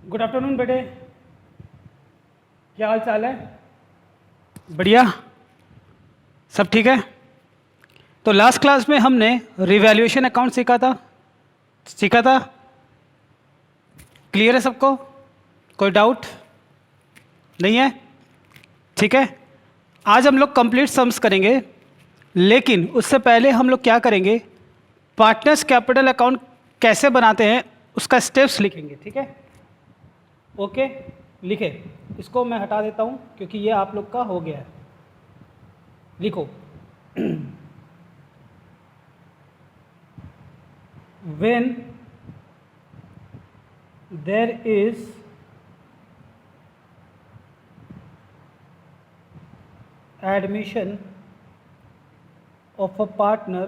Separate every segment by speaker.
Speaker 1: Good afternoon बेटे, क्या हाल चाल है? बढ़िया, सब ठीक है। तो लास्ट क्लास में हमने रिवैल्यूएशन अकाउंट सीखा था। क्लियर है सबको? कोई डाउट नहीं है? ठीक है। आज हम लोग कंप्लीट सम्स करेंगे, लेकिन उससे पहले हम लोग क्या करेंगे, पार्टनर्स कैपिटल अकाउंट कैसे बनाते हैं उसका स्टेप्स लिखेंगे। ठीक है, ओके, लिखे। इसको मैं हटा देता हूँ क्योंकि ये आप लोग का हो गया है। लिखो। when there is admission of a partner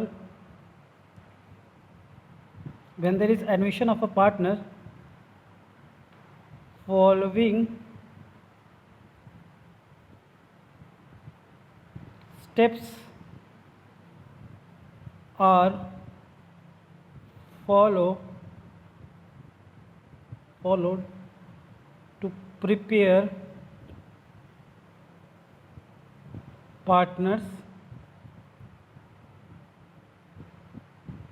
Speaker 1: following steps are followed to prepare partners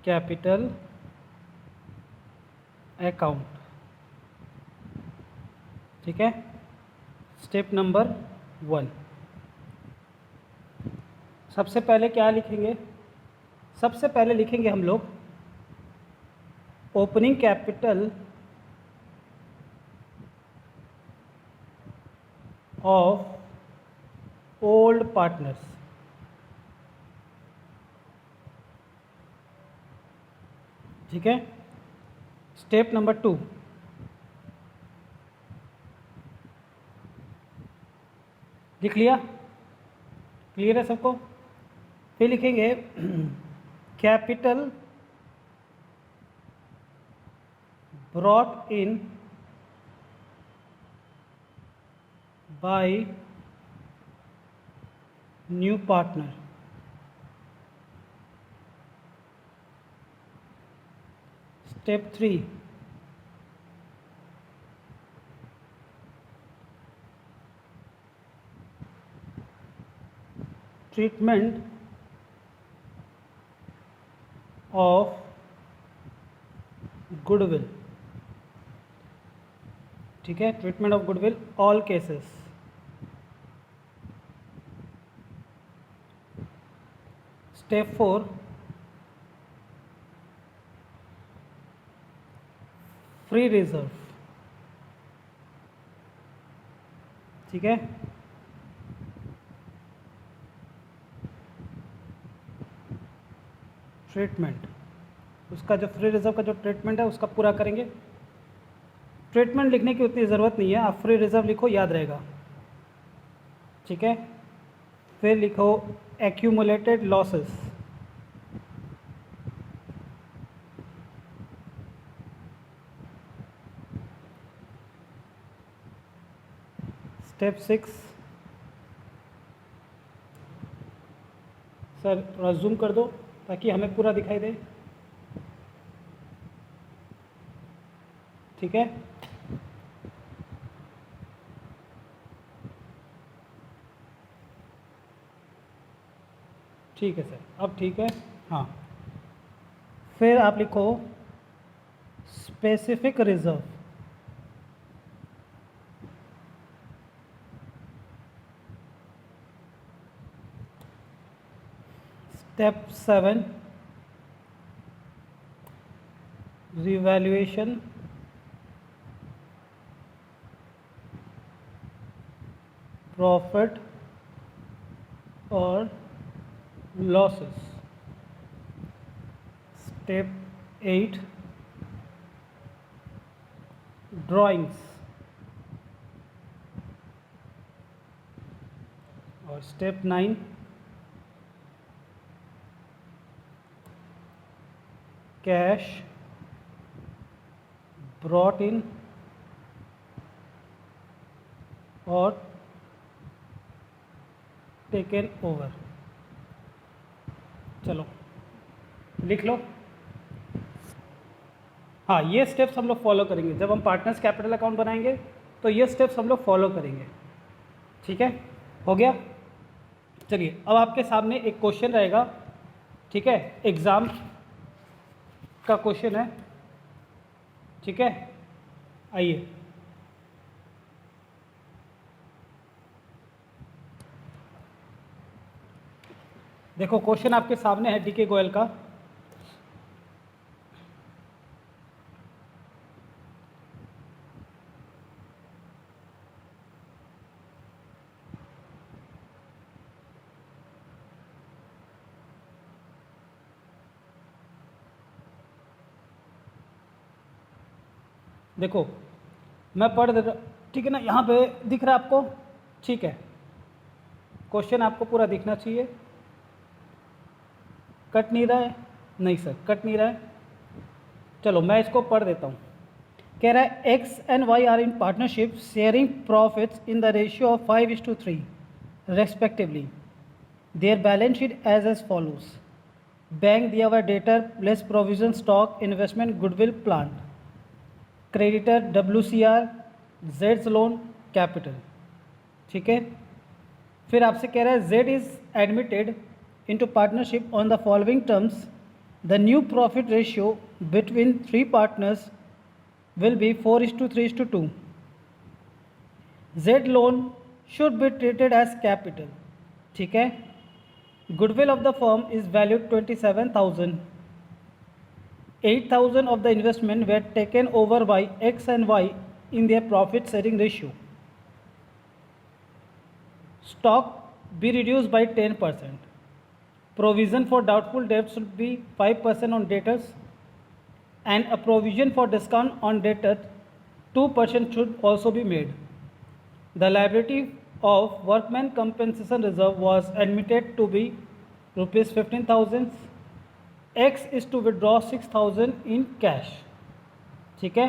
Speaker 1: capital account। ठीक है, स्टेप नंबर 1। सबसे पहले क्या लिखेंगे? सबसे पहले लिखेंगे हम लोग opening capital of old partners. ठीक है, स्टेप नंबर 2। लिख लिया? क्लियर है सबको? फिर लिखेंगे capital brought in by new partner. Step 3। Treatment of goodwill. ठीक है, treatment of goodwill all cases. Step 4। Free reserve. ठीक है, ट्रीटमेंट, उसका जो फ्री रिजर्व का जो ट्रीटमेंट है उसका पूरा करेंगे। ट्रीटमेंट लिखने की उतनी ज़रूरत नहीं है, आप फ्री रिजर्व लिखो, याद रहेगा। ठीक है, फिर लिखो एक्यूमुलेटेड लॉसेस। स्टेप 6। सर थोड़ा जूम कर दो ताकि हमें पूरा दिखाई दे। ठीक है, ठीक है सर, अब ठीक है। हाँ, फिर आप लिखो specific reserve. Step 7। Revaluation profit और लॉसेस। स्टेप 8। ड्राइंग्स। और स्टेप 9। कैश ब्रॉट इन और टेकन ओवर। चलो लिख लो। हाँ, ये स्टेप्स हम लोग फॉलो करेंगे जब हम पार्टनर्स कैपिटल अकाउंट बनाएंगे, तो ये स्टेप्स हम लोग फॉलो करेंगे। ठीक है, हो गया। चलिए, अब आपके सामने एक क्वेश्चन रहेगा, ठीक है, एग्ज़ाम का क्वेश्चन है। ठीक है, आइए। देखो, क्वेश्चन आपके सामने है डीके गोयल का। देखो, मैं पढ़ दे रहा, ठीक है ना, यहाँ पे दिख रहा है आपको? ठीक है, क्वेश्चन आपको पूरा दिखना चाहिए। कट नहीं रहा है? नहीं सर, कट नहीं रहा है। चलो मैं इसको पढ़ देता हूँ। कह रहा है X and Y are in partnership sharing profits in the ratio of 5:3 respectively. Their balance sheet as follows: bank दिया हुआ debtor less provision stock investment goodwill plant, creditor WCR, जेड्स लोन कैपिटल। ठीक है, फिर आपसे कह रहा है Z is admitted into partnership on the following terms. The new profit ratio between 3 partners will be 4:3:2. Z loan should be treated as capital. ठीक है, goodwill of the firm is valued 27,000. 8,000 of the investment were taken over by X and Y in their profit sharing ratio. Stock be reduced by 10%. Provision for doubtful debts should be 5% on debtors, and a provision for discount on debtor 2% should also be made. The liability of workman compensation reserve was admitted to be rupees 15,000. X is to withdraw 6,000 in cash. ठीक है,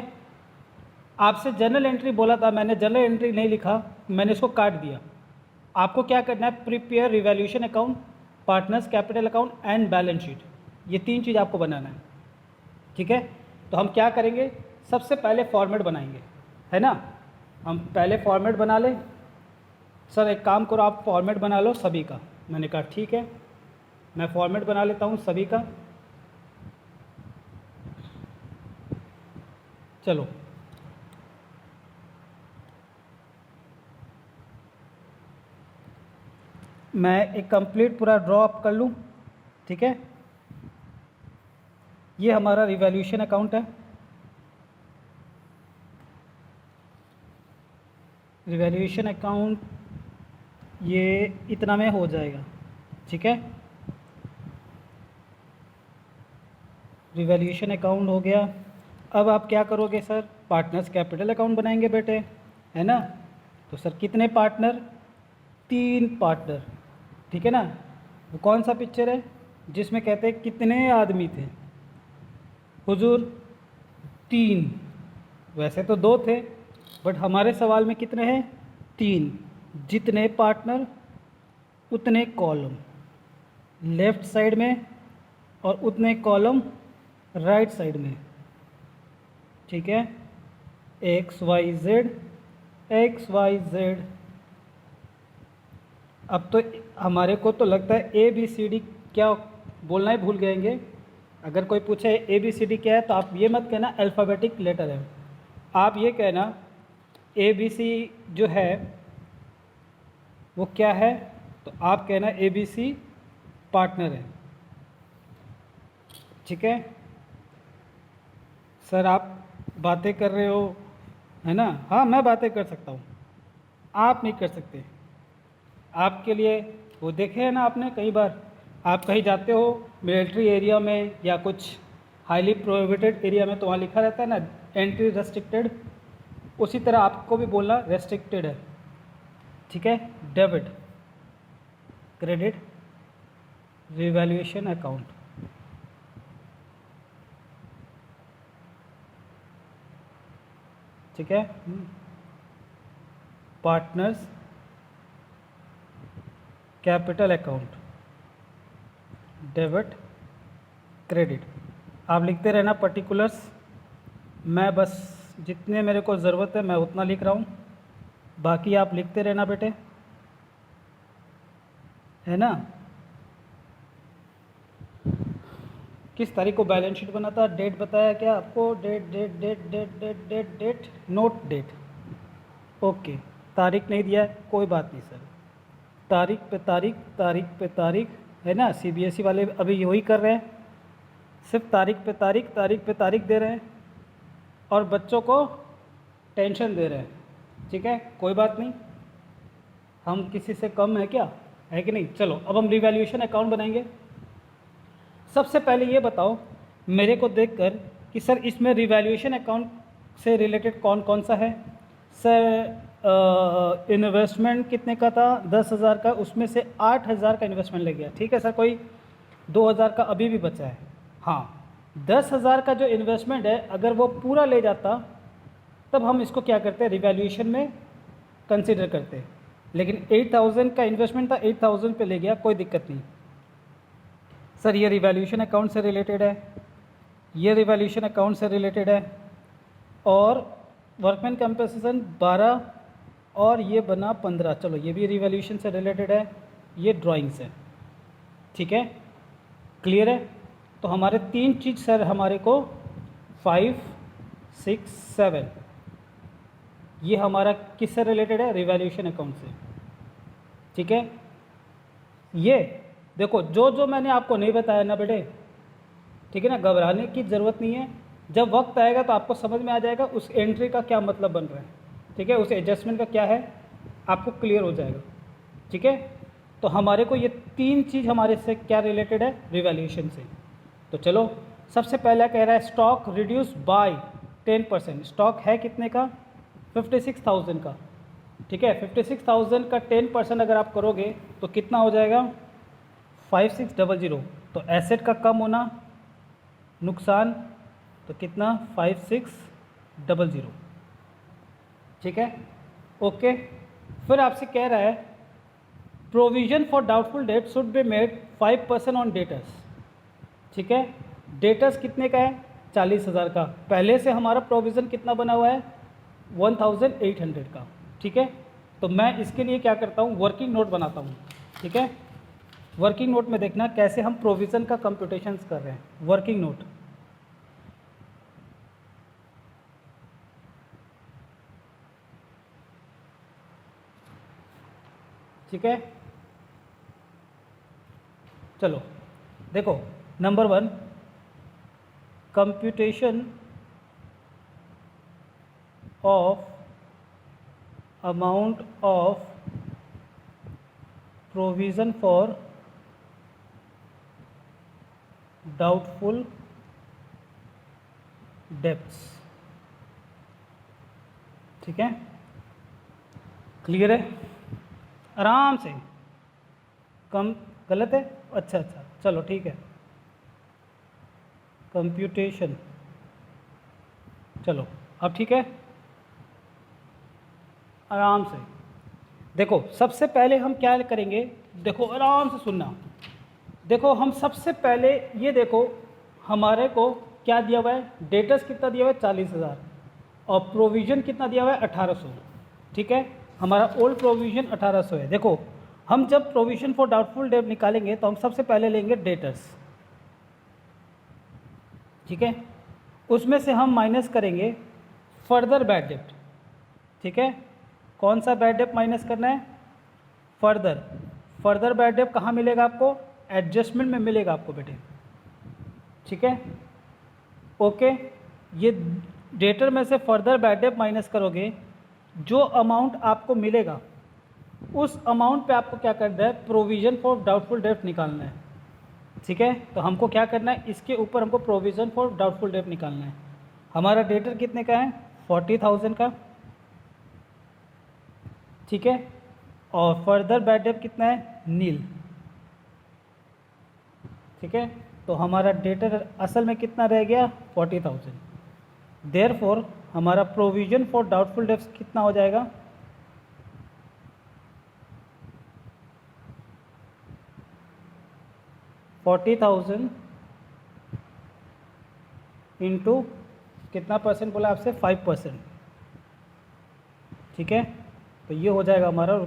Speaker 1: आपसे general entry बोला था, मैंने general entry नहीं लिखा, मैंने इसको काट दिया। आपको क्या करना है? Prepare revaluation account, partners capital account and balance sheet, ये 3 चीज़ आपको बनाना है। ठीक है, तो हम क्या करेंगे? सबसे पहले फॉर्मेट बनाएंगे, है ना। हम पहले फॉर्मेट बना लें। सर एक काम करो, आप फॉर्मेट बना लो सभी का। मैंने कहा ठीक है, मैं फॉर्मेट बना लेता हूँ सभी का। चलो, मैं एक कंप्लीट पूरा ड्रॉ अप कर लूँ। ठीक है, ये हमारा रिवैल्यूएशन अकाउंट है। रिवैल्यूएशन अकाउंट ये इतना में हो जाएगा। ठीक है, रिवैल्यूएशन अकाउंट हो गया। अब आप क्या करोगे सर? पार्टनर्स कैपिटल अकाउंट बनाएंगे बेटे, है ना। तो सर कितने पार्टनर? 3 पार्टनर। ठीक है ना। वो कौन सा पिक्चर है जिसमें कहते हैं कितने आदमी थे? हुजूर 3। वैसे तो 2 थे, बट हमारे सवाल में कितने हैं? 3। जितने पार्टनर उतने कॉलम लेफ्ट साइड में और उतने कॉलम राइट साइड में। ठीक है, XYZ XYZ। अब तो हमारे को तो लगता है ABCD क्या बोलना ही भूल गएंगे। अगर कोई पूछे ABCD क्या है, तो आप ये मत कहना अल्फ़ाबेटिक लेटर है, आप ये कहना ABC जो है वो क्या है। तो आप कहना ABC पार्टनर है। ठीक है सर, आप बातें कर रहे हो, है ना। हाँ, मैं बातें कर सकता हूँ, आप नहीं कर सकते। आपके लिए वो देखे है ना आपने, कई बार आप कहीं जाते हो मिलिट्री एरिया में या कुछ हाईली प्रोहिबिटेड एरिया में, तो वहाँ लिखा रहता है ना एंट्री रेस्ट्रिक्टेड। उसी तरह आपको भी बोलना रेस्ट्रिक्टेड है। ठीक है, डेबिट क्रेडिट रिवैल्यूएशन अकाउंट। ठीक है, partners capital account, debit credit. आप लिखते रहना पर्टिकुलर्स, मैं बस जितने मेरे को ज़रूरत है मैं उतना लिख रहा हूँ, बाकी आप लिखते रहना बेटे, है ना। किस तारीख को बैलेंस शीट बना था, डेट बताया क्या आपको, date date date date date date date note date, okay. तारीख नहीं दिया है, कोई बात नहीं सर, तारीख पे तारीख, तारीख पे तारीख, है ना। सीबीएसई वाले अभी यही कर रहे हैं, सिर्फ तारीख पे तारीख, तारीख पे तारीख दे रहे हैं और बच्चों को टेंशन दे रहे हैं। ठीक है, कोई बात नहीं, हम किसी से कम है क्या, है कि नहीं। चलो अब हम रिवैल्यूएशन अकाउंट बनाएंगे। सबसे पहले ये बताओ मेरे को देखकर कि सर इसमें रिवैल्यूएशन अकाउंट से रिलेटेड कौन कौन सा है। सर इन्वेस्टमेंट कितने का था, 10,000 का, उसमें से 8,000 का इन्वेस्टमेंट लग गया। ठीक है सर, कोई 2,000 का अभी भी बचा है। हाँ, 10,000 का जो इन्वेस्टमेंट है अगर वो पूरा ले जाता तब हम इसको क्या करते हैं, रिवैल्यूएशन में कंसिडर करते हैं। लेकिन 8,000 का इन्वेस्टमेंट था, 8,000 पे ले गया, कोई दिक्कत नहीं। सर ये रिवैल्यूएशन अकाउंट से रिलेटेड है, ये रिवैल्यूएशन अकाउंट से रिलेटेड है, और वर्कमैन कंपनसेशन 12 और ये बना 15, चलो ये भी रिवैल्यूएशन से रिलेटेड है, ये ड्राइंग से। ठीक है, क्लियर है। तो हमारे 3 चीज़ सर हमारे को 5, 6, 7 ये हमारा किससे रिलेटेड है, रिवैल्यूएशन अकाउंट से। ठीक है, ये देखो जो जो मैंने आपको नहीं बताया ना बेटे, ठीक है ना, घबराने की ज़रूरत नहीं है। जब वक्त आएगा तो आपको समझ में आ जाएगा उस एंट्री का क्या मतलब बन रहा है। ठीक है, उस एडजस्टमेंट का क्या है आपको क्लियर हो जाएगा। ठीक है, तो हमारे को ये 3 चीज़ हमारे से क्या रिलेटेड है, रिवैल्यूएशन से। तो चलो सबसे पहला कह रहा है स्टॉक रिड्यूस बाय 10%। स्टॉक है कितने का, 56,000 का। ठीक है, 56,000 का 10% अगर आप करोगे तो कितना हो जाएगा, 5600। तो एसेट का कम होना, नुकसान, तो कितना, 5600। ठीक है, ओके। फिर आपसे कह रहा है provision for doubtful debt should be made 5% on debtors. ठीक है, डेटर्स कितने का है, 40,000 का। पहले से हमारा प्रोविज़न कितना बना हुआ है, 1,800 का। ठीक है, तो मैं इसके लिए क्या करता हूँ, वर्किंग नोट बनाता हूँ। ठीक है, वर्किंग नोट में देखना कैसे हम प्रोविज़न का कंप्यूटेशंस कर रहे हैं। वर्किंग नोट, ठीक है। चलो देखो, number 1 computation of amount of provision for doubtful debts. ठीक है, क्लियर है, आराम से, कम गलत है, अच्छा अच्छा, चलो ठीक है। कंप्यूटेशन, चलो अब ठीक है, आराम से देखो। सबसे पहले हम क्या करेंगे, देखो आराम से सुनना। देखो हम सबसे पहले ये देखो हमारे को क्या दिया हुआ है, डेटर्स कितना दिया हुआ है, 40,000, और प्रोविज़न कितना दिया हुआ है, 1,800। ठीक है, हमारा ओल्ड प्रोविज़न 1,800 है। देखो हम जब प्रोविज़न फॉर डाउटफुल डेट निकालेंगे तो हम सबसे पहले लेंगे डेटर्स। ठीक है, उसमें से हम माइनस करेंगे फर्दर बैड डेट। ठीक है, कौन सा बैड डेट माइनस करना है, फर्दर। फर्दर बैड डेट कहाँ मिलेगा आपको, एडजस्टमेंट में मिलेगा आपको बेटे। ठीक है, ओके। ये डेटर में से फर्दर बैड डेट माइनस करोगे, जो अमाउंट आपको मिलेगा उस अमाउंट पे आपको क्या करना है, प्रोविज़न फॉर डाउटफुल डेट निकालना है। ठीक है, तो हमको क्या करना है, इसके ऊपर हमको प्रोविज़न फॉर डाउटफुल डेट निकालना है। हमारा डेटर कितने का है, 40,000 का। ठीक है, और फर्दर बैड डेट कितना है, नील। ठीक है, तो हमारा डेटर असल में कितना रह गया, 40,000। देयरफॉर हमारा प्रोविज़न फॉर डाउटफुल डेट्स कितना हो जाएगा, 40,000 इंटू कितना परसेंट बोला आपसे? 5%। ठीक है, तो ये हो जाएगा हमारा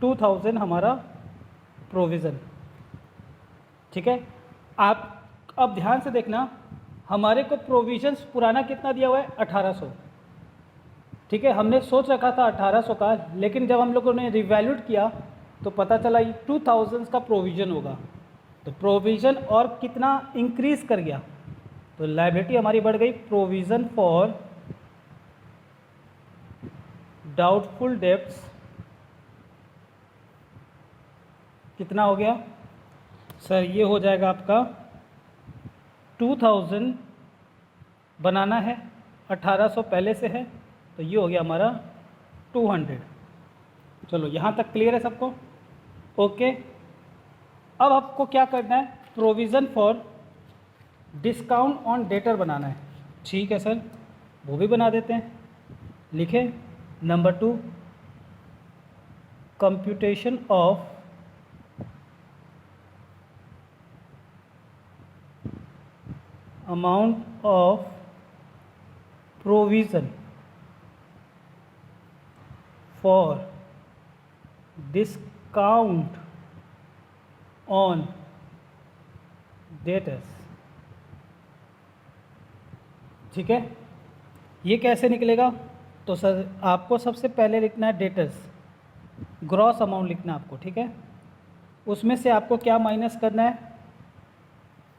Speaker 1: ₹2000 हमारा प्रोविज़न। ठीक है, आप अब ध्यान से देखना, हमारे को प्रोविजंस पुराना कितना दिया हुआ है? 1800। ठीक है, हमने सोच रखा था 1800 का, लेकिन जब हम लोगों ने रिवैल्यूट किया तो पता चला ये 2000 का प्रोविज़न होगा। तो प्रोविज़न और कितना इंक्रीज़ कर गया, तो लायबिलिटी हमारी बढ़ गई। प्रोविज़न फॉर डाउटफुल डेब्ट्स कितना हो गया सर? ये हो जाएगा आपका 2000 बनाना है, 1800 पहले से है, तो ये हो गया हमारा 200। चलो यहाँ तक क्लियर है सबको? ओके, अब आपको क्या करना है? Provision for discount on debtor बनाना है। ठीक है सर, वो भी बना देते हैं। लिखे number 2, computation of amount of provision for discount on debtors. ठीक है, ये कैसे निकलेगा? तो सर आपको सबसे पहले लिखना है डेटर्स, ग्रॉस अमाउंट लिखना है आपको। ठीक है, उसमें से आपको क्या माइनस करना है?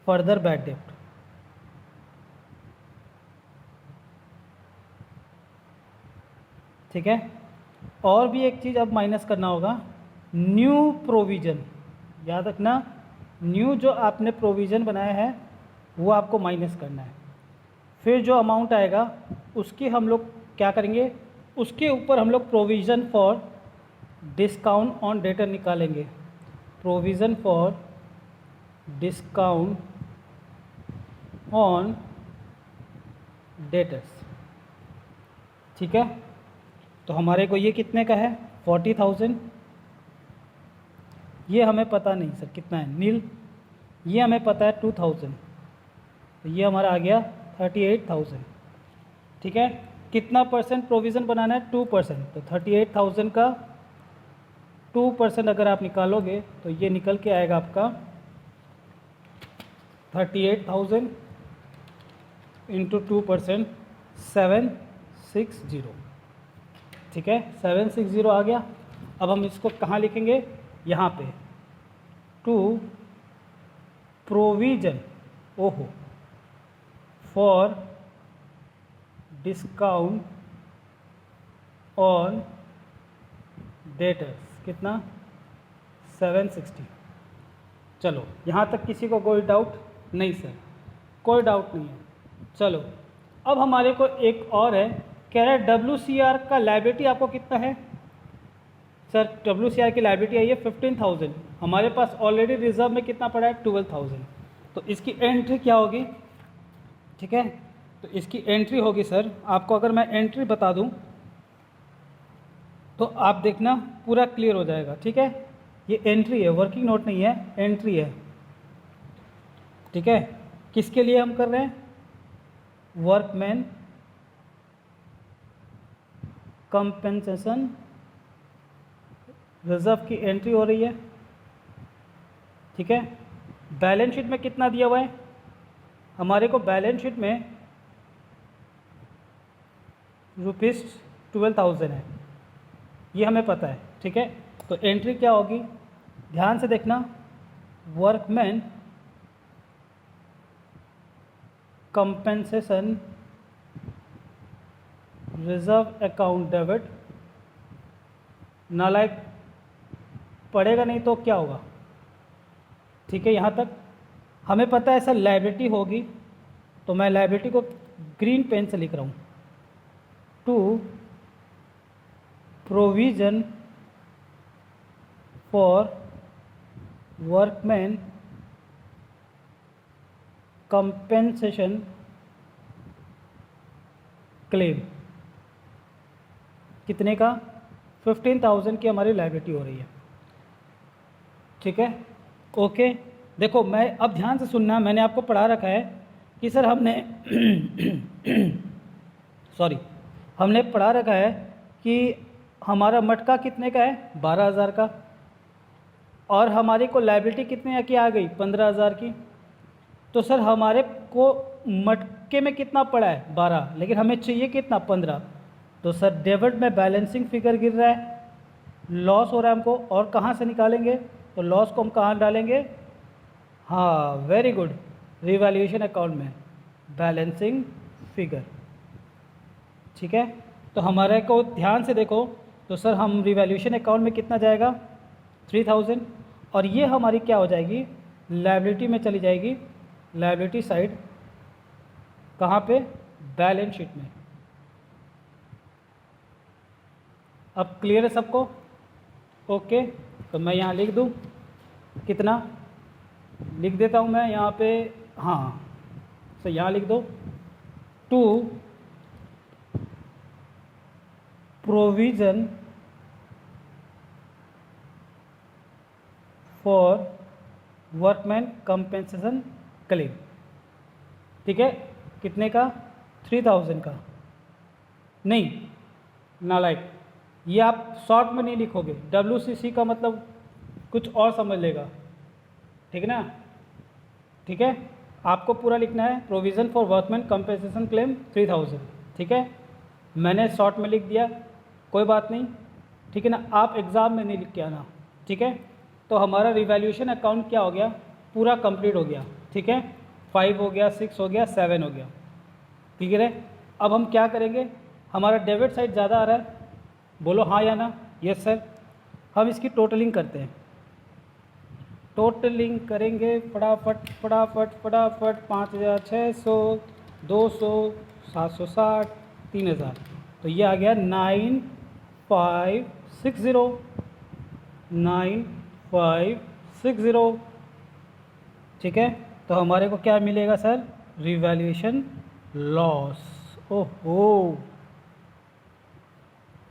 Speaker 1: फर्दर बैड डेप्ट। ठीक है, और भी एक चीज़ अब माइनस करना होगा, न्यू प्रोविज़न। याद रखना, न्यू जो आपने प्रोविज़न बनाया है वो आपको माइनस करना है। फिर जो अमाउंट आएगा उसकी हम लोग क्या करेंगे? उसके ऊपर हम लोग provision for discount on debtor निकालेंगे। Provision for discount on debtors. ठीक है, तो हमारे को ये कितने का है? 40,000। ये हमें पता नहीं सर कितना है, नील। ये हमें पता है 2000, तो ये हमारा आ गया 38,000। ठीक है, कितना परसेंट प्रोविज़न बनाना है? 2%। तो 38,000 का 2% अगर आप निकालोगे तो ये निकल के आएगा आपका 38,000 इंटू 2%, 760। ठीक है, 760 आ गया। अब हम इसको कहाँ लिखेंगे? यहाँ पे, टू प्रोविज़न ओहो फॉर डिस्काउंट ऑन डेटर्स। कितना? 760। चलो यहाँ तक किसी को कोई डाउट नहीं सर? कोई डाउट नहीं है। चलो अब हमारे को एक और है, कह रहा है WCR का लायबिलिटी आपको कितना है? सर WCR की लायबिलिटी आई है 15,000। हमारे पास ऑलरेडी रिजर्व में कितना पड़ा है? 12,000। तो इसकी एंट्री क्या होगी? ठीक है, तो इसकी एंट्री होगी सर, आपको अगर मैं एंट्री बता दूं तो आप देखना पूरा क्लियर हो जाएगा। ठीक है, ये एंट्री है, वर्किंग नोट नहीं है, एंट्री है। ठीक है, किसके लिए हम कर रहे हैं? वर्कमैन कंपेंसेशन रिजर्व की एंट्री हो रही है। ठीक है, बैलेंस शीट में कितना दिया हुआ है? हमारे को बैलेंस शीट में ₹12,000 है, ये हमें पता है। ठीक है, तो एंट्री क्या होगी? ध्यान से देखना, workman compensation reserve account debit. नालायक पड़ेगा नहीं तो क्या होगा? ठीक है, यहाँ तक हमें पता है सर लायबिलिटी होगी, तो मैं लायबिलिटी को ग्रीन पेन से लिख रहा हूँ। To provision for workman compensation claim. कितने का? 15,000 की हमारी लायबिलिटी हो रही है। ठीक है, ओके। देखो मैं अब ध्यान से सुनना, मैंने आपको पढ़ा रखा है कि सर हमने सॉरी हमने पढ़ा रखा है कि हमारा मटका कितने का है, 12,000 का, और हमारी को लायबिलिटी कितने की आ गई, 15,000 की। तो सर हमारे को मटके में कितना पड़ा है, 12, लेकिन हमें चाहिए कितना, 15। तो सर डेबिट में बैलेंसिंग फिगर गिर रहा है, लॉस हो रहा है हमको, और कहाँ से निकालेंगे, तो लॉस को हम कहाँ डालेंगे, हाँ वेरी गुड, रिवैल्यूएशन अकाउंट में, बैलेंसिंग फिगर। ठीक है, तो हमारे को ध्यान से देखो, तो सर हम रिवैल्यूएशन अकाउंट में कितना जाएगा, 3000, और ये हमारी क्या हो जाएगी, लायबिलिटी में चली जाएगी, लायबिलिटी साइड, कहाँ पे, बैलेंस शीट में। अब क्लियर है सबको, ओके। तो मैं यहाँ लिख दूँ कितना, लिख देता हूँ मैं यहाँ पे, हाँ, तो यहाँ लिख दो, to provision for workman compensation claim. ठीक है, कितने का, 3000 का, नहीं नालायक, ये आप शॉर्ट में नहीं लिखोगे, WCC का मतलब कुछ और समझ लेगा, ठीक है ना। ठीक है, आपको पूरा लिखना है, provision for workman compensation claim 3000। ठीक है, मैंने शॉर्ट में लिख दिया, कोई बात नहीं, ठीक है ना, आप एग्ज़ाम में नहीं लिख के आना। ठीक है, तो हमारा रिवैल्यूएशन अकाउंट क्या हो गया, पूरा कंप्लीट हो गया। ठीक है, 5 हो गया, 6 हो गया, 7 हो गया, क्लियर है। अब हम क्या करेंगे, हमारा डेबिट साइड ज़्यादा आ रहा है, बोलो हाँ या ना, यस सर। हम इसकी टोटलिंग करते हैं, टोटलिंग करेंगे फटाफट फटाफट फटाफट, 5,600, 200, 760, 3,000, तो ये आ गया 9560, 9560। ठीक है, तो हमारे को क्या मिलेगा सर, रिवैल्यूएशन लॉस। ओहो,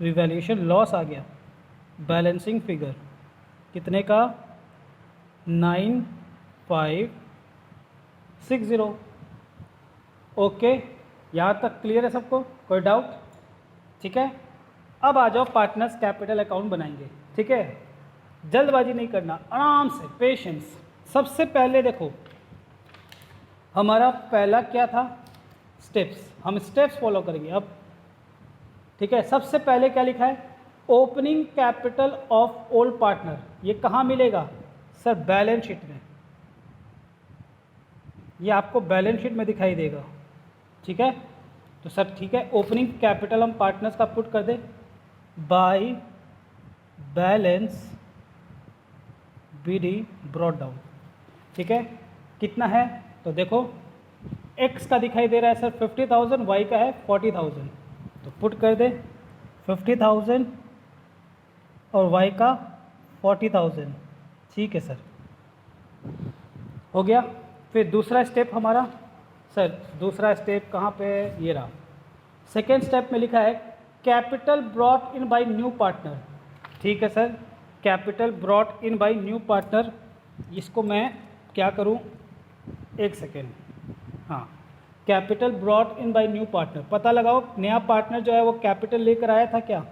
Speaker 1: रिवैल्यूएशन लॉस आ गया, बैलेंसिंग फिगर कितने का, 9560। ओके, यहाँ तक क्लियर है सबको, कोई डाउट। ठीक है, अब आ जाओ पार्टनर्स कैपिटल अकाउंट बनाएंगे। ठीक है, जल्दबाजी नहीं करना, आराम से, पेशेंस। सबसे पहले देखो हमारा पहला क्या था, स्टेप्स, हम स्टेप्स फॉलो करेंगे अब। ठीक है, सबसे पहले क्या लिखा है, opening capital of old partner. ये कहाँ मिलेगा सर, बैलेंस शीट में, ये आपको बैलेंस शीट में दिखाई देगा। ठीक है, तो सर ठीक है, ओपनिंग कैपिटल हम पार्टनर्स का पुट कर दे, by balance BD brought down. ठीक है, कितना है, तो देखो एक्स का दिखाई दे रहा है सर 50,000, वाई का है 40,000, तो पुट कर दे 50,000 और वाई का 40,000। ठीक है सर, हो गया। फिर दूसरा स्टेप हमारा, सर दूसरा स्टेप कहाँ पे, ये रहा, सेकेंड स्टेप में लिखा है capital brought in by new partner. ठीक है sir, capital brought in by new partner, इसको मैं क्या करूँ, एक सेकेंड, हाँ, capital brought in by new partner, पता लगाओ नया पार्टनर जो है वो कैपिटल लेकर आया था क्या,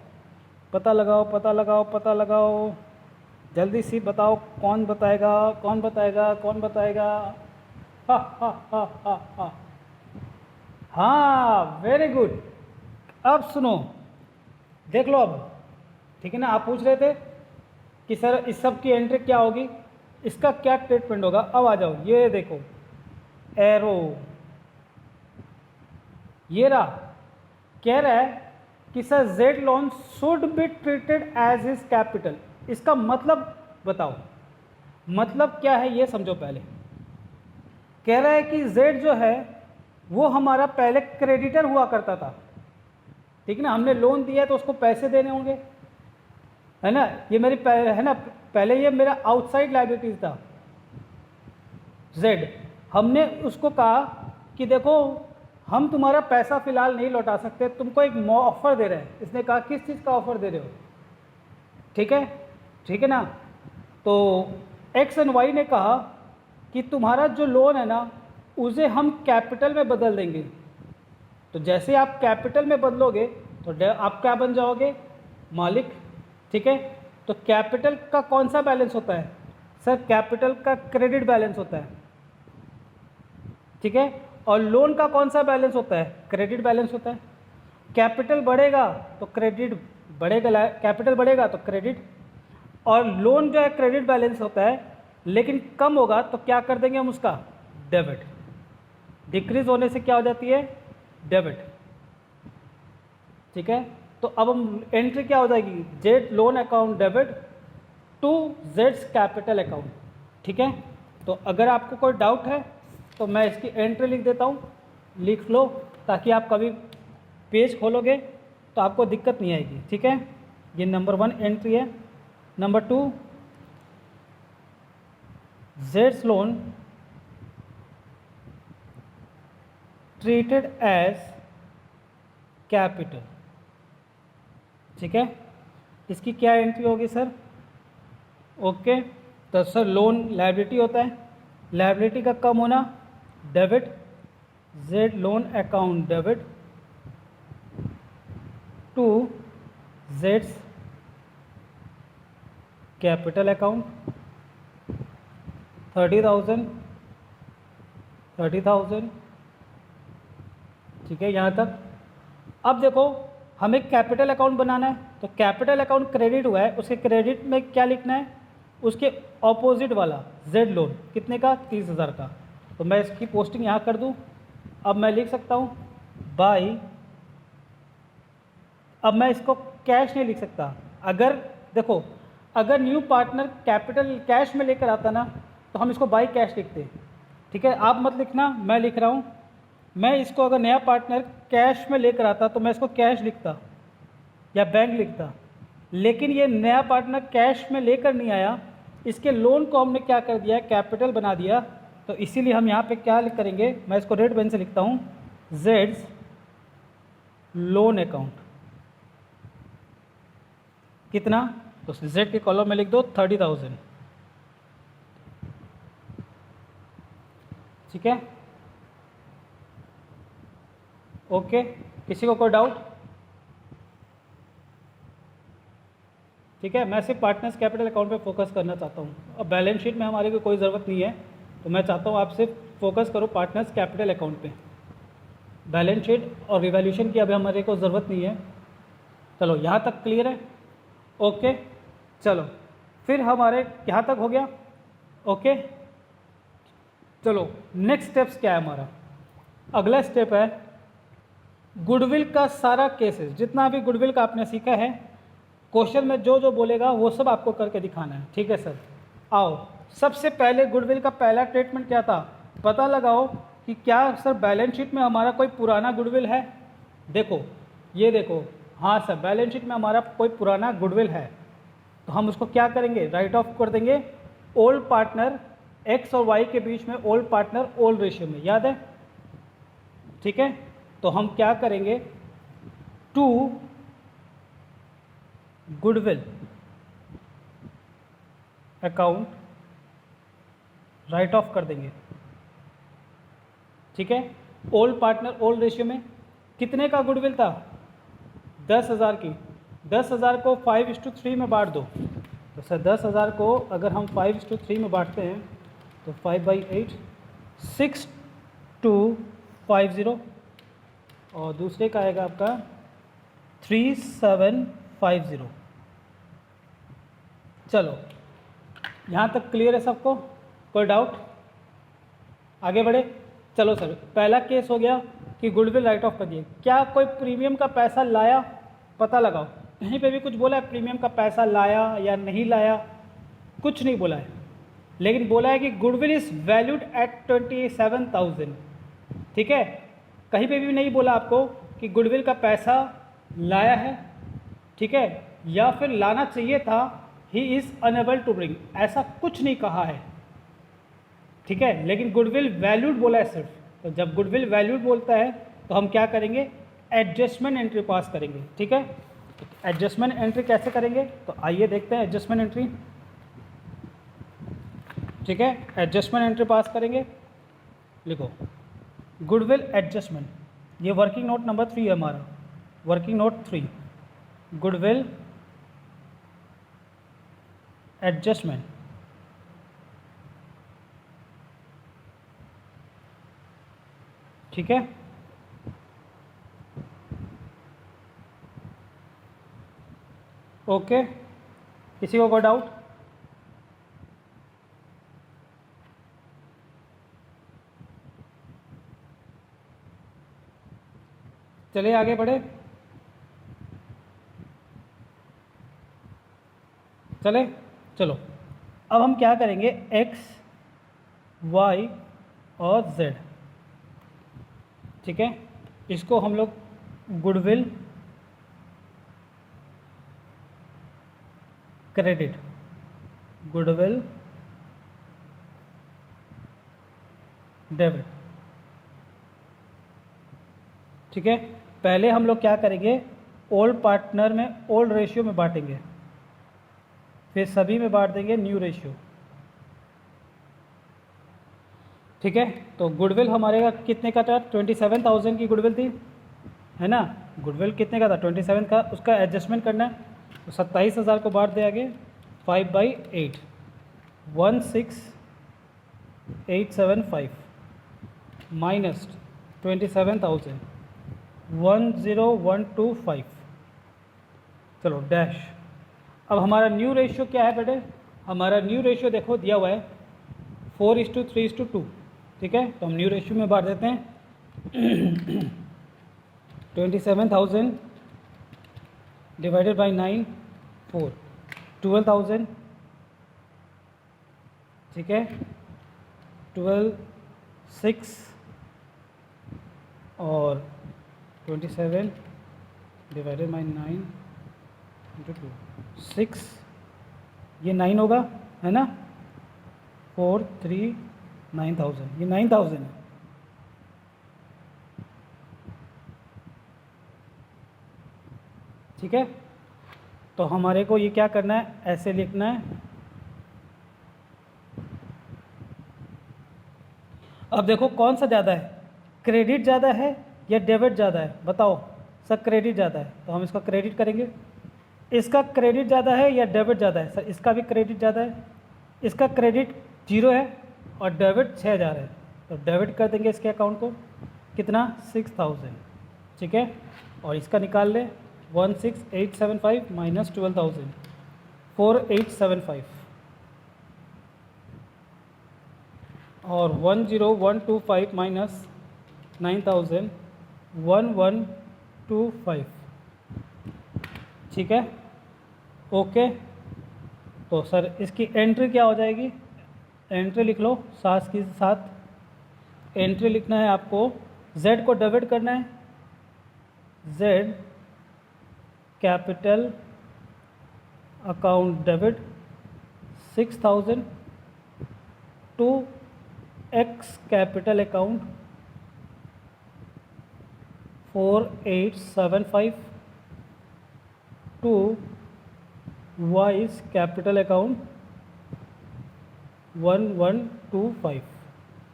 Speaker 1: पता लगाओ पता लगाओ पता लगाओ, जल्दी सी बताओ, कौन बताएगा कौन बताएगा कौन बताएगा, हा हा हा हा हा, हाँ वेरी गुड। अब सुनो, देख लो अब, ठीक है ना, आप पूछ रहे थे कि सर इस सब की एंट्री क्या होगी, इसका क्या ट्रीटमेंट होगा। अब आ जाओ, ये देखो एरो, ये रहा, कह रहा है कि sir Z loan should be treated as his capital. इसका मतलब बताओ, मतलब क्या है ये समझो पहले। कह रहा है कि जेड जो है वो हमारा पहले क्रेडिटर हुआ करता था, ठीक है ना, हमने लोन दिया तो उसको पैसे देने होंगे, है ना, ये मेरी है ना, पहले ये मेरा आउटसाइड लायबिलिटीज था जेड। हमने उसको कहा कि देखो हम तुम्हारा पैसा फिलहाल नहीं लौटा सकते, तुमको एक ऑफर दे रहे हैं। इसने कहा किस चीज़ का ऑफर दे रहे हो, ठीक है, ठीक है ना। तो एक्स एंड वाई ने कहा कि तुम्हारा जो लोन है ना उसे हम कैपिटल में बदल देंगे। तो जैसे आप कैपिटल में बदलोगे तो आप क्या बन जाओगे, मालिक। ठीक है, तो कैपिटल का कौन सा बैलेंस होता है सर, कैपिटल का क्रेडिट बैलेंस होता है। ठीक है, और लोन का कौन सा बैलेंस होता है, क्रेडिट बैलेंस होता है। कैपिटल बढ़ेगा तो क्रेडिट बढ़ेगा, कैपिटल बढ़ेगा तो क्रेडिट, और लोन जो है क्रेडिट बैलेंस होता है, लेकिन कम होगा तो क्या कर देंगे हम उसका, डेबिट। डिक्रीज होने से क्या हो जाती है, डेबिट। ठीक है, तो अब हम एंट्री क्या हो जाएगी, Z loan account debit to जेड्स कैपिटल अकाउंट। ठीक है, तो अगर आपको कोई डाउट है तो मैं इसकी एंट्री लिख देता हूँ, लिख लो, ताकि आप कभी पेज खोलोगे तो आपको दिक्कत नहीं आएगी। ठीक है, ये नंबर 1 एंट्री है। नंबर 2, जेड्स लोन ट्रीटेड एज कैपिटल। ठीक है, इसकी क्या एंट्री होगी सर, ओके। तो सर लोन लायबिलिटी होता है, लायबिलिटी का कम होना debit, Z loan account debit to जेड्स कैपिटल अकाउंट 30,000। ठीक है, यहाँ तक। अब देखो हमें कैपिटल अकाउंट बनाना है, तो कैपिटल अकाउंट क्रेडिट हुआ है, उसके क्रेडिट में क्या लिखना है, उसके ऑपोजिट वाला जेड लोन कितने का, 30,000 का। तो मैं इसकी पोस्टिंग यहाँ कर दूँ। अब मैं लिख सकता हूँ बाई, अब मैं इसको कैश नहीं लिख सकता। अगर देखो, अगर न्यू पार्टनर कैपिटल कैश में लेकर आता ना तो हम इसको बाई कैश लिखते। ठीक है, आप मत लिखना, मैं लिख रहा हूँ। मैं इसको अगर नया पार्टनर कैश में लेकर आता तो मैं इसको कैश लिखता या बैंक लिखता, लेकिन ये नया पार्टनर कैश में लेकर नहीं आया, इसके लोन को हमने क्या कर दिया, कैपिटल बना दिया। तो इसीलिए हम यहाँ पे क्या करेंगे, मैं इसको रेड पेन से लिखता हूँ, जेड्स लोन अकाउंट कितना, तो जेड के कॉलम में लिख दो 30,000। ठीक है, ओके। किसी को कोई डाउट? ठीक है, मैं सिर्फ पार्टनर्स कैपिटल अकाउंट पे फोकस करना चाहता हूँ। अब बैलेंस शीट में हमारे को कोई ज़रूरत नहीं है, तो मैं चाहता हूँ आप सिर्फ फोकस करो पार्टनर्स कैपिटल अकाउंट पे। बैलेंस शीट और रिवैल्यूएशन की अभी हमारे को ज़रूरत नहीं है। चलो यहाँ तक क्लियर है, ओके। चलो फिर हमारे यहाँ तक हो गया, ओके। चलो नेक्स्ट स्टेप्स क्या है हमारा, अगला स्टेप है गुडविल का सारा केसेस, जितना भी गुडविल का आपने सीखा है, क्वेश्चन में जो जो बोलेगा वो सब आपको करके दिखाना है। ठीक है सर, आओ। सबसे पहले गुडविल का पहला ट्रीटमेंट क्या था, पता लगाओ कि क्या सर बैलेंस शीट में हमारा कोई पुराना गुडविल है। देखो ये देखो, हाँ सर बैलेंस शीट में हमारा कोई पुराना गुडविल है, तो हम उसको क्या करेंगे, राइट ऑफ कर देंगे। ओल्ड पार्टनर एक्स और वाई के बीच में ओल्ड पार्टनर ओल्ड रेशियो में, याद है। ठीक है, तो हम क्या करेंगे, to goodwill account write off कर देंगे। ठीक है, ओल्ड पार्टनर ओल्ड रेशियो में कितने का गुडविल था, 10,000 की। 10,000 को 5:3 में बांट दो। तो सर 10,000 को अगर हम 5:3 में बांटते हैं तो 5/8 6,250, और दूसरे का आएगा आपका 3,750। चलो यहाँ तक क्लियर है सबको, कोई डाउट? आगे बढ़े। चलो सर, पहला केस हो गया कि गुडविल राइट ऑफ कर दिए। क्या कोई प्रीमियम का पैसा लाया, पता लगाओ। कहीं पे भी कुछ बोला है प्रीमियम का पैसा लाया या नहीं लाया, कुछ नहीं बोला है, लेकिन बोला है कि गुडविल इज वैल्यूड एट 27,000। ठीक है, कहीं पे भी नहीं बोला आपको कि गुडविल का पैसा लाया है। ठीक है, या फिर लाना चाहिए था, he is unable to bring, ऐसा कुछ नहीं कहा है। ठीक है, लेकिन गुडविल वैल्यूड बोला है सिर्फ। तो जब गुडविल वैल्यूड बोलता है तो हम क्या करेंगे, एडजस्टमेंट एंट्री पास करेंगे। ठीक है, एडजस्टमेंट एंट्री कैसे करेंगे, तो आइए देखते हैं एडजस्टमेंट एंट्री। ठीक है, एडजस्टमेंट एंट्री पास करेंगे। लिखो गुडविल एडजस्टमेंट, ये वर्किंग नोट नंबर 3 है हमारा, वर्किंग नोट 3, गुडविल एडजस्टमेंट। ठीक है, ओके, किसी को कोई डाउट? चलिए आगे बढ़े, चले, चलो अब हम क्या करेंगे, x, y और z, ठीक है, इसको हम लोग गुडविल क्रेडिट, गुडविल डेबिट, ठीक है। पहले हम लोग क्या करेंगे, ओल्ड पार्टनर में ओल्ड रेशियो में बांटेंगे, फिर सभी में बांट देंगे न्यू रेशियो, ठीक है। तो गुडविल हमारे का कितने का था, 27,000 की गुडविल थी, है ना, गुडविल कितने का था 27 का, उसका एडजस्टमेंट करना है, तो 27,000 को बांट दे आगे 5/8, 16,875 माइनस 27,000, 10125, चलो डैश। अब हमारा न्यू रेशियो क्या है बेटे, हमारा न्यू रेशियो देखो दिया हुआ है 4:3:2, ठीक है। तो हम न्यू रेशियो में बांट देते हैं 27,000 डिवाइडेड बाई 9, 4, 12,000, ठीक है, 12, 6 और 27 डिवाइडेड बाई 9 इंटू 2, 6, ये 9 होगा, है ना, 4, 3, 9,000, ये 9,000 है, ठीक है। तो हमारे को ये क्या करना है, ऐसे लिखना है। अब देखो कौन सा ज़्यादा है, क्रेडिट ज़्यादा है या डेबिट ज़्यादा है, बताओ सर। क्रेडिट ज़्यादा है तो हम इसका क्रेडिट करेंगे, इसका क्रेडिट ज़्यादा है या डेबिट ज़्यादा है, सर इसका भी क्रेडिट ज़्यादा है, इसका क्रेडिट 0 है और डेबिट 6,000 है, तो डेबिट कर देंगे इसके अकाउंट को, कितना 6,000, ठीक है। और इसका निकाल ले 16,875 माइनस 12,000, 4,875 और 10125 माइनस 9,000, 1125, ठीक है, ओके। तो सर इसकी एंट्री क्या हो जाएगी, एंट्री लिख लो साथ के साथ, एंट्री लिखना है आपको, z को डेबिट करना है, z capital account debit 6,000 to x capital account 4,875 to y capital account 1,125,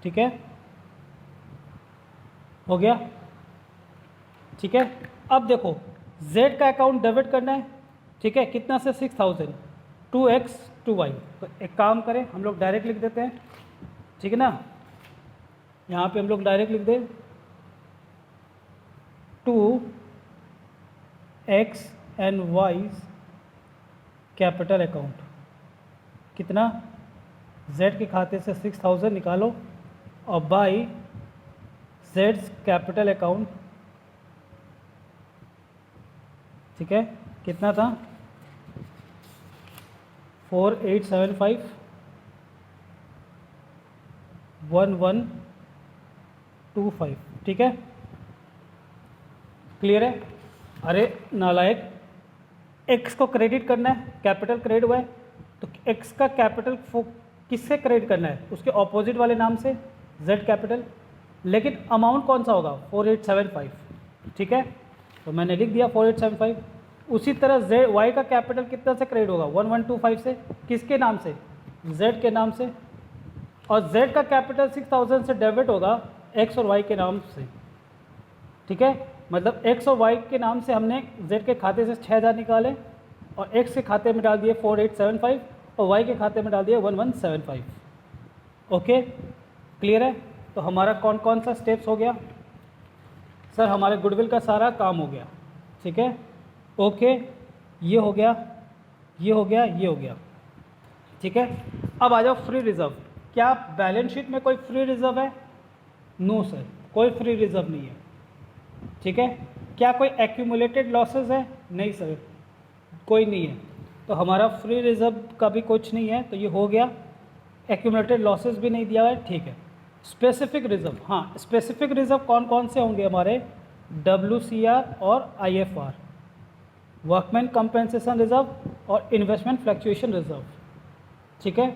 Speaker 1: ठीक है, हो गया, ठीक है। अब देखो z का अकाउंट डेबिट करना है, ठीक है, कितना से 6,000, 2x 2y, तो एक काम करें हम लोग डायरेक्ट लिख देते हैं, ठीक है ना, यहाँ पे हम लोग डायरेक्ट लिख दें 2x and y capital account, कितना, z के खाते से 6,000 निकालो और बाई z कैपिटल अकाउंट, ठीक है, कितना था 4,875, 1,125, ठीक है, क्लियर है। अरे नालायक, x को क्रेडिट करना है, कैपिटल क्रेडिट हुआ है, तो x का कैपिटल किससे क्रेडिट करना है, उसके ऑपोजिट वाले नाम से, z कैपिटल, लेकिन अमाउंट कौन सा होगा 4,875, ठीक है, तो मैंने लिख दिया 4,875। उसी तरह y का कैपिटल कितना से क्रेडिट होगा 1,125 से, किसके नाम से, z के नाम से, और z का कैपिटल 6000 से डेबिट होगा x और y के नाम से, ठीक है। मतलब x और y के नाम से हमने z के खाते से 6000 निकाले और x के खाते में डाल दिए 4875 और y के खाते में डाल दिए 1175। ओके, क्लियर है। तो हमारा कौन कौन सा स्टेप्स हो गया सर? हमारे गुडविल का सारा काम हो गया, ठीक है। ओके, ये हो गया, ये हो गया, ये हो गया, ठीक है। अब आ जाओ फ्री रिजर्व। क्या बैलेंस शीट में कोई फ्री रिजर्व है? नो सर, कोई फ्री रिजर्व नहीं है, ठीक है। क्या कोई एक्यूमुलेटेड लॉसेस है? नहीं सर, कोई नहीं है। तो हमारा फ्री रिजर्व का भी कुछ नहीं है, तो ये हो गया। एक्यूमुलेटेड लॉसेस भी नहीं दिया हुआ है, ठीक है। स्पेसिफिक रिजर्व, हाँ, स्पेसिफिक रिजर्व कौन कौन से होंगे हमारे? WCR और IFR, वर्कमैन कंपेंसेशन रिजर्व और इन्वेस्टमेंट फ्लक्चुएशन रिजर्व, ठीक है।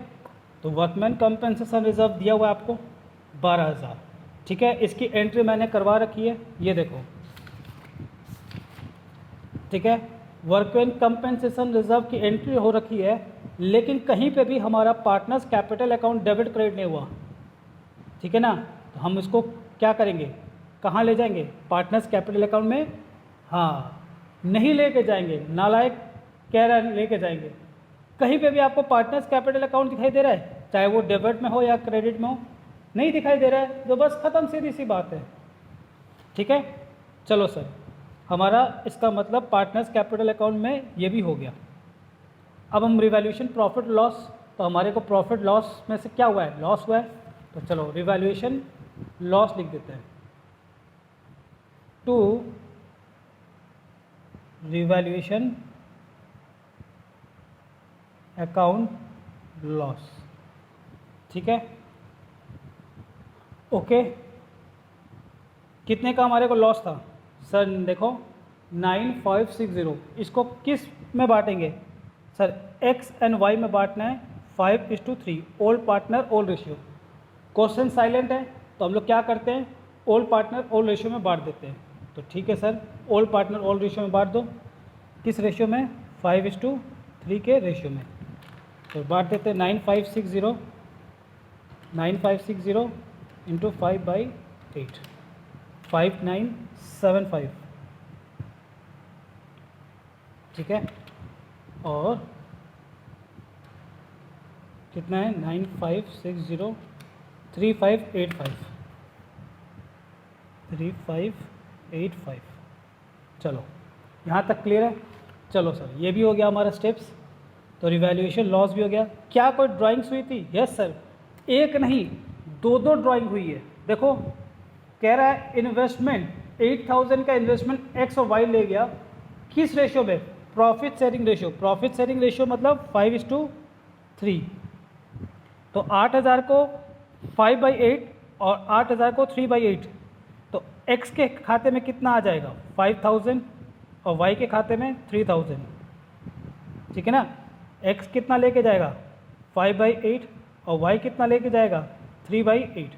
Speaker 1: तो वर्कमैन कंपेंसेशन रिजर्व दिया हुआ है आपको 12000, ठीक है। इसकी एंट्री मैंने करवा रखी है, ये देखो, ठीक है। वर्कमैन कंपेंसेशन रिजर्व की एंट्री हो रखी है, लेकिन कहीं पे भी हमारा partners capital account debit credit नहीं हुआ, ठीक है ना। तो हम इसको क्या करेंगे, कहाँ ले जाएंगे? पार्टनर्स कैपिटल अकाउंट में, हाँ, नहीं लेके जाएंगे, नालायक कह रहा है लेके जाएंगे। कहीं पे भी आपको पार्टनर्स कैपिटल अकाउंट दिखाई दे रहा है, चाहे वो डेबिट में हो या क्रेडिट में हो? नहीं दिखाई दे रहा है, तो बस ख़त्म, सीधी सी बात है, ठीक है। चलो सर, हमारा इसका मतलब पार्टनर्स कैपिटल अकाउंट में ये भी हो गया। अब हम रिवैल्यूएशन प्रॉफिट लॉस, तो हमारे को प्रॉफिट लॉस में से क्या हुआ है? लॉस हुआ है, तो चलो रिवैल्यूएशन लॉस लिख देते हैं। टू रिवैल्यूएशन अकाउंट लॉस, ठीक है। ओके, कितने का हमारे को लॉस था सर? देखो 9560। इसको किस में बांटेंगे सर? x एंड y में बांटना है, 5:3, old partner old ratio. Question silent है, तो हम लोग क्या करते हैं? ओल्ड पार्टनर ओल्ड रेशियो में बांट देते हैं। तो ठीक है sir, old partner old ratio में बांट दो। किस रेशियो में? 5:3 के रेशियो में। तो बांट देते हैं 9560 इंटू 5/8, 5975, ठीक है। और कितना है? 9560 3585। चलो, यहाँ तक क्लियर है? चलो सर, ये भी हो गया हमारा स्टेप्स। तो रिवैल्यूएशन लॉस भी हो गया। क्या कोई ड्राइंग्स हुई थी? यस सर, एक नहीं दो ड्राइंग हुई है। देखो, कह रहा है इन्वेस्टमेंट 8000 का इन्वेस्टमेंट एक्स और वाई ले गया, किस रेशियो में? Profit sharing ratio. Profit sharing ratio मतलब 5:3। तो 8000 को 5/8 और 8000 को 3/8, तो x के खाते में कितना आ जाएगा? 5000 और y के खाते में 3000, ठीक है ना। x कितना लेके जाएगा? 5/8 और y कितना लेके जाएगा? 3/8।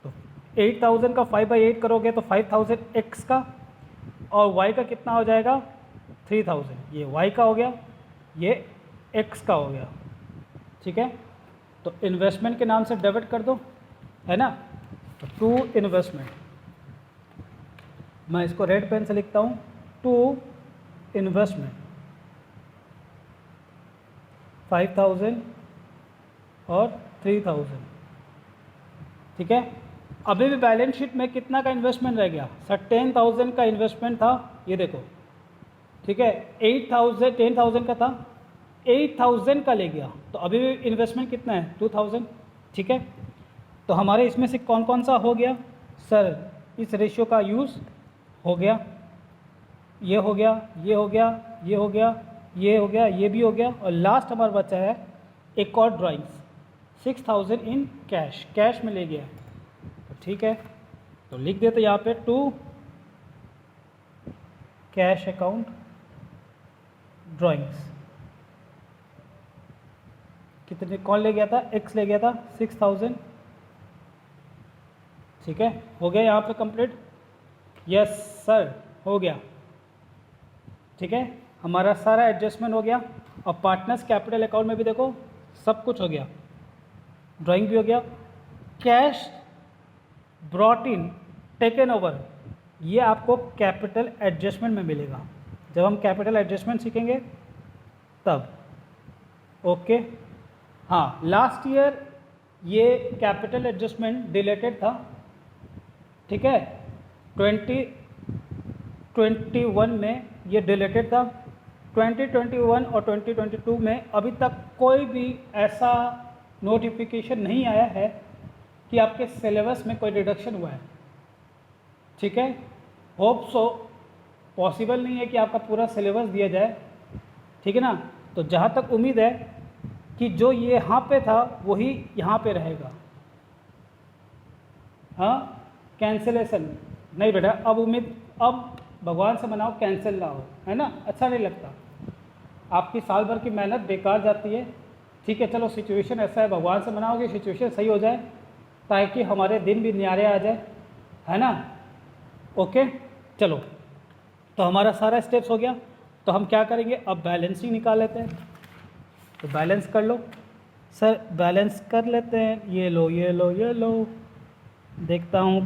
Speaker 1: तो 8000 का 5/8 करोगे तो 5000 x का, और y का कितना हो जाएगा? 3000। ये y का हो गया, ये x का हो गया, ठीक है। तो इन्वेस्टमेंट के नाम से डेबिट कर दो, है ना। तो टू इन्वेस्टमेंट, मैं इसको रेड पेन से लिखता हूँ, टू इन्वेस्टमेंट 5000 और 3000, ठीक है। अभी भी बैलेंस शीट में कितना का इन्वेस्टमेंट रह गया सर? 10,000 का इन्वेस्टमेंट था, ये देखो, ठीक है। 10,000 का था, 8000 का ले गया, तो अभी भी इन्वेस्टमेंट कितना है? 2000, ठीक है। तो हमारे इसमें से कौन कौन सा हो गया सर? इस रेशियो का यूज़ हो गया, ये हो गया, ये हो गया, ये हो गया, ये हो गया, ये भी हो गया, और लास्ट हमारा बचा है एक और ड्राइंग्स, 6000 इन कैश, कैश में ले गया, तो ठीक है। तो लिख देते यहाँ पे टू कैश अकाउंट ड्राइंग्स। कितने, कौन ले गया था? एक्स ले गया था 6000, ठीक है। हो गया यहाँ पे कंप्लीट? यस सर, हो गया, ठीक है। हमारा सारा एडजस्टमेंट हो गया, और पार्टनर्स कैपिटल अकाउंट में भी देखो सब कुछ हो गया, ड्राइंग भी हो गया। Cash brought in taken over, ये आपको कैपिटल एडजस्टमेंट में मिलेगा जब हम कैपिटल एडजस्टमेंट सीखेंगे तब। ओके हाँ, लास्ट ईयर ये कैपिटल एडजस्टमेंट डिलेटेड था, ठीक है, 2021 में ये डिलेटेड था। 2021 और 2022 में अभी तक कोई भी ऐसा नोटिफिकेशन नहीं आया है कि आपके सिलेबस में कोई रिडक्शन हुआ है, ठीक है। होप सो, पॉसिबल नहीं है कि आपका पूरा सिलेबस दिया जाए, ठीक है ना। तो जहाँ तक उम्मीद है कि जो ये यहाँ पे था वही यहाँ पे रहेगा। हाँ, कैंसिलेशन नहीं बेटा, अब उम्मीद, अब भगवान से मनाओ कैंसिल ना हो, है ना, अच्छा नहीं लगता, आपकी साल भर की मेहनत बेकार जाती है, ठीक है। चलो सिचुएशन ऐसा है, भगवान से मनाओ कि सिचुएशन सही हो जाए ताकि हमारे दिन भी न्यारे आ जाए, है ना। ओके चलो, तो हमारा सारा स्टेप्स हो गया। तो हम क्या करेंगे, अब बैलेंसिंग निकाल लेते हैं। तो बैलेंस कर लो सर, बैलेंस कर लेते हैं। ये लो ये लो ये लो, देखता हूँ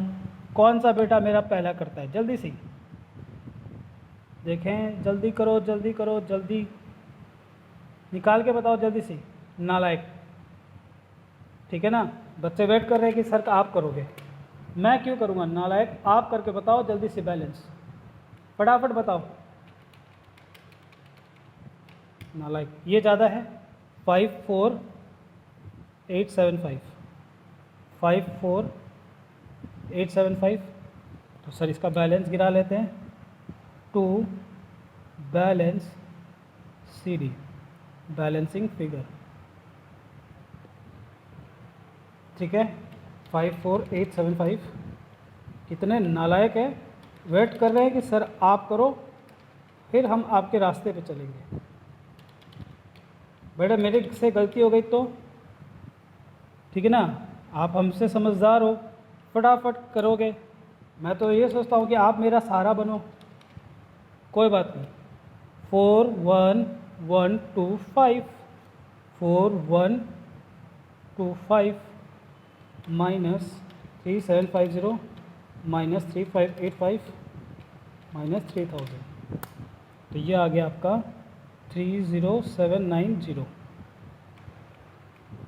Speaker 1: कौन सा बेटा मेरा पहला करता है, जल्दी से देखें, जल्दी करो जल्दी करो, जल्दी निकाल के बताओ जल्दी से, नालायक, ठीक है ना। बच्चे वेट कर रहे हैं कि सर आप करोगे, मैं क्यों करूँगा, नालायक आप करके बताओ जल्दी से, बैलेंस फटाफट बताओ, नालायक। ये ज़्यादा है, 54875, 54875। तो सर इसका बैलेंस गिरा लेते हैं, to balance CD, balancing figure, ठीक है। 54875, कितने नालायक है, वेट कर रहे हैं कि सर आप करो फिर हम आपके रास्ते पे चलेंगे। बेटा मेरे से गलती हो गई तो, ठीक है ना, आप हमसे समझदार हो, फटाफट करोगे। मैं तो ये सोचता हूँ कि आप मेरा सहारा बनो, कोई बात नहीं। 41125, 4125 माइनस 3750 माइनस 3585 माइनस 3000, तो ये आ गया आपका 30790,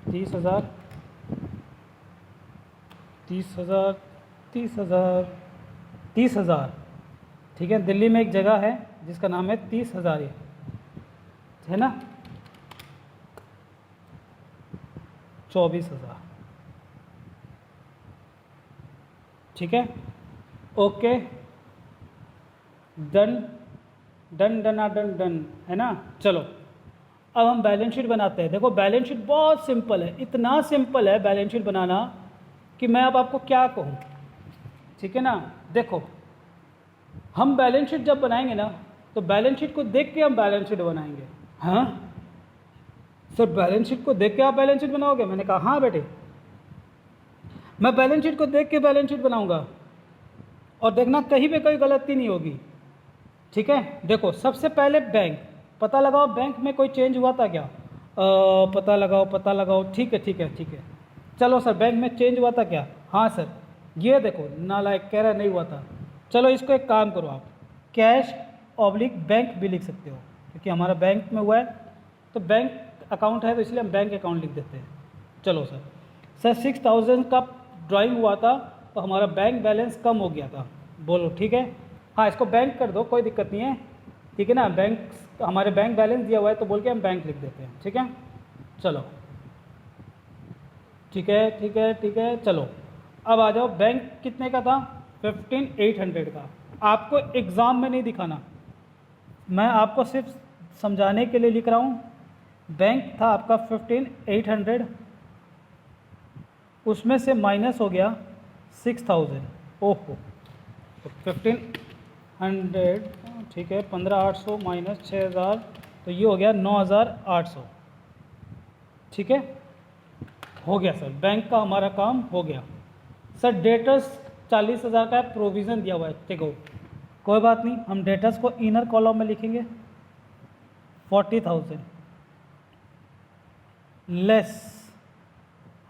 Speaker 1: 30,000 30,000 30,000 30,000, ठीक है। दिल्ली में एक जगह है जिसका नाम है 30,000, ये है ना, 24,000, ठीक है। ओके डन डन डना डन डन, है ना। चलो अब हम बैलेंस शीट बनाते हैं। देखो बैलेंस शीट बहुत सिंपल है, इतना सिंपल है बैलेंस शीट बनाना कि मैं अब आपको क्या कहूँ, ठीक है ना। देखो हम बैलेंस शीट जब बनाएंगे ना, तो बैलेंस शीट को देख के हम बैलेंस शीट बनाएंगे। हाँ सर बैलेंस शीट को देख के आप बैलेंस शीट बनाओगे, मैंने कहा हाँ बेटे, मैं बैलेंस शीट को देख के बैलेंस शीट बनाऊंगा, और देखना कहीं पे कोई गलती नहीं होगी, ठीक है। देखो सबसे पहले बैंक, पता लगाओ बैंक में कोई चेंज हुआ था क्या, पता लगाओ, ठीक है ठीक है ठीक है। चलो सर बैंक में चेंज हुआ था क्या, हाँ सर, ये देखो नालायक कह रहा नहीं हुआ था। चलो इसको एक काम करो, आप कैश ऑब्लिक बैंक भी लिख सकते हो, क्योंकि हमारा बैंक में हुआ है तो बैंक अकाउंट है, तो इसलिए हम बैंक अकाउंट लिख देते हैं। चलो सर 6,000 का ड्राइंग हुआ था तो हमारा बैंक बैलेंस कम हो गया था, बोलो ठीक है। हाँ इसको बैंक कर दो, कोई दिक्कत नहीं है, ठीक है ना। बैंक, हमारे बैंक बैलेंस दिया हुआ है तो बोल के हम बैंक लिख देते हैं, ठीक है। चलो ठीक है ठीक है ठीक है। चलो अब आ जाओ, बैंक कितने का था, 15,800 का। आपको एग्ज़ाम में नहीं दिखाना, मैं आपको सिर्फ समझाने के लिए लिख रहा हूँ। बैंक था आपका 15,800, उसमें से माइनस हो गया 6,000, ओहो, तो 1500, ठीक है, 15,800 माइनस 6,000, तो ये हो गया 9,800, ठीक है। हो गया सर, बैंक का हमारा काम हो गया। सर डेटर्स 40,000 का प्रोविज़न दिया हुआ है, देखो कोई बात नहीं, हम डेटर्स को इनर कॉलम में लिखेंगे, 40,000 लेस,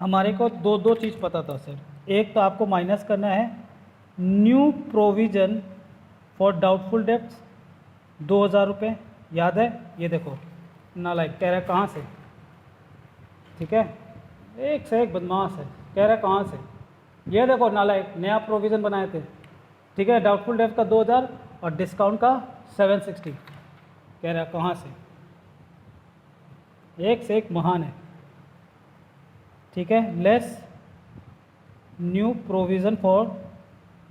Speaker 1: हमारे को दो दो चीज़ पता था सर। एक तो आपको माइनस करना है new provision for doubtful debts 2000 रुपये, याद है? ये देखो नालायक कह रहा है कहाँ से, ठीक है, एक से एक बदमाश है, कह रहा है कहाँ से। ये देखो नालायक नया प्रोविज़न बनाए थे, ठीक है, डाउटफुल डेब्ट का 2000 और डिस्काउंट का 760, कह रहा है कहाँ से। एक से एक महान है, ठीक है। Less new provision for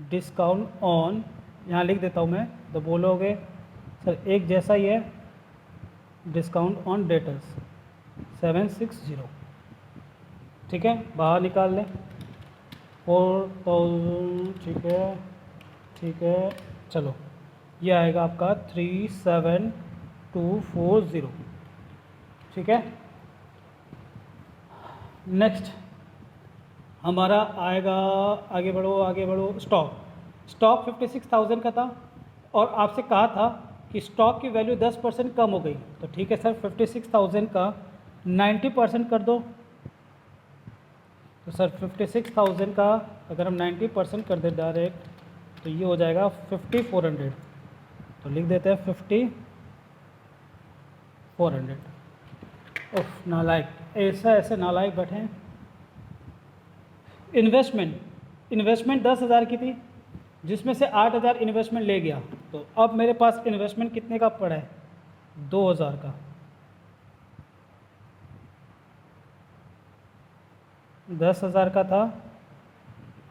Speaker 1: discount on, यहाँ लिख देता हूँ मैं, तो बोलोगे सर एक जैसा ही है, डिस्काउंट ऑन डेटर्स 760, ठीक है, बाहर निकाल लें 4000, ठीक है, ठीक है, चलो ये आएगा आपका 37240, ठीक है। नेक्स्ट हमारा आएगा, आगे बढ़ो आगे बढ़ो, स्टॉक 56,000 का था और आपसे कहा था कि स्टॉक की वैल्यू 10% कम हो गई, तो ठीक है सर 56,000 का 90% कर दो। तो सर 56,000 का अगर हम 90% कर दे डायरेक्ट तो ये हो जाएगा 5400, तो लिख देते हैं 5400। उफ नालायक, ऐसे नालायक बैठे हैं। इन्वेस्टमेंट 10,000 की थी, जिसमें से 8,000 इन्वेस्टमेंट ले गया, तो अब मेरे पास इन्वेस्टमेंट कितने का पड़ा है, 2,000 का। 10,000 का था,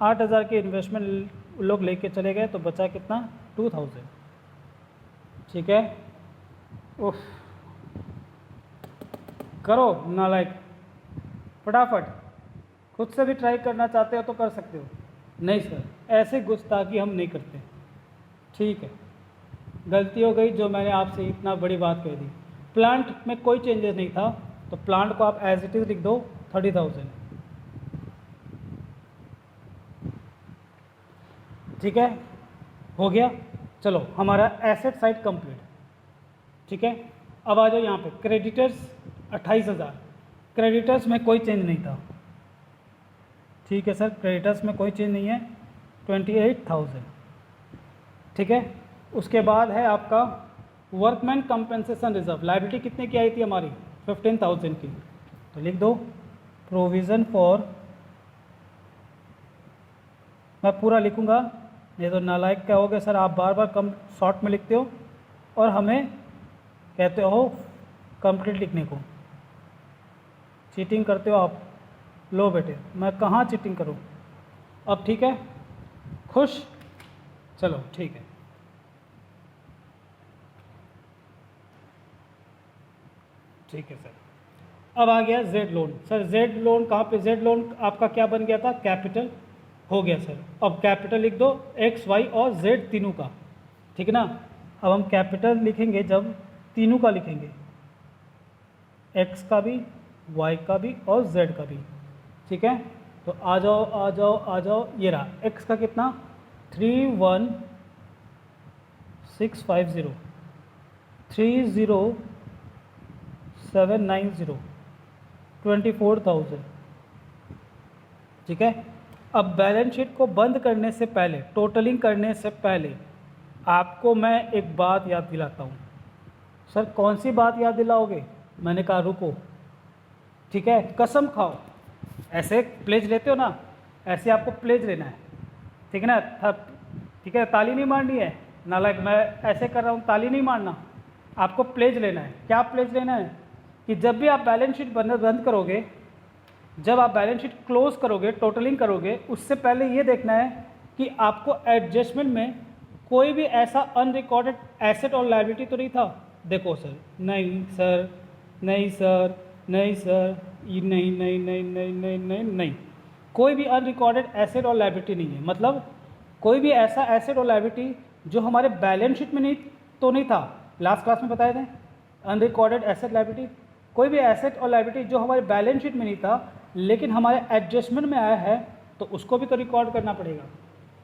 Speaker 1: 8,000 के इन्वेस्टमेंट लोग लेके चले गए, तो बचा कितना, 2,000, ठीक है। उफ, करो नालायक फटाफट, खुद से भी ट्राई करना चाहते हो तो कर सकते हो। नहीं सर ऐसे गुस्ताखी हम नहीं करते, ठीक है, गलती हो गई जो मैंने आपसे इतना बड़ी बात कह दी। प्लांट में कोई चेंजेस नहीं था, तो प्लांट को आप एज इट इज़ लिख दो 30,000, ठीक है, हो गया। चलो हमारा एसेट साइड कंप्लीट, ठीक है। अब आ जाओ यहाँ पे, क्रेडिटर्स 28,000, क्रेडिटर्स में कोई चेंज नहीं था, ठीक है सर, क्रेडिटर्स में कोई चेंज नहीं है, 28,000, ठीक है। उसके बाद है आपका वर्कमैन कंपेंसेशन रिजर्व, लायबिलिटी कितने की आई थी हमारी, 15,000 की, तो लिख दो प्रोविज़न फॉर, मैं पूरा लिखूंगा, ये तो नालायक क्या हो गया सर, आप बार बार कम शॉर्ट में लिखते हो और हमें कहते हो कंप्लीट लिखने को, चीटिंग करते हो आप। लो बेटे मैं कहाँ चीटिंग करूँ अब, ठीक है, खुश, चलो ठीक है। ठीक है सर, अब आ गया Z loan. Sir Z loan कहाँ पे, जेड लोन आपका क्या बन गया था, कैपिटल हो गया सर। अब कैपिटल लिख दो एक्स वाई और जेड तीनों का, ठीक है ना। अब हम कैपिटल लिखेंगे जब तीनों का लिखेंगे, एक्स का भी, वाई का भी और जेड का भी, ठीक है। तो आ जाओ आ जाओ आ जाओ, ये रहा एक्स का कितना 31,650, 30,790, 24,000, ठीक है। अब बैलेंस शीट को बंद करने से पहले, टोटलिंग करने से पहले आपको मैं एक बात याद दिलाता हूँ। सर कौन सी बात याद दिलाओगे, मैंने कहा रुको, ठीक है, कसम खाओ, ऐसे प्लेज लेते हो ना, ऐसे आपको प्लेज लेना है, ठीक है ना, ठीक है, ताली नहीं मारनी है नालायक, मैं ऐसे कर रहा हूँ, ताली नहीं मारना, आपको प्लेज लेना है। क्या प्लेज लेना है कि जब भी आप बैलेंस शीट बंद करोगे, जब आप बैलेंस शीट क्लोज करोगे, टोटलिंग करोगे, उससे पहले ये देखना है कि आपको एडजस्टमेंट में कोई भी ऐसा अनरिकॉर्डेड एसेट और लायबिलिटी तो नहीं था। देखो सर, नहीं सर, नहीं सर, नहीं सर, नहीं नहीं नहीं नहीं नहीं नहीं नहीं, कोई भी अनरिकॉर्डेड एसेट और लायबिलिटी नहीं है। मतलब कोई भी ऐसा एसेट और लायबिलिटी जो हमारे बैलेंस शीट में नहीं था, लास्ट क्लास में बताए थे अनरिकॉर्डेड एसेट लायबिलिटी, कोई भी एसेट और लायबिलिटी जो हमारे बैलेंस शीट में नहीं था लेकिन हमारे एडजस्टमेंट में आया है, तो उसको भी तो रिकॉर्ड करना पड़ेगा।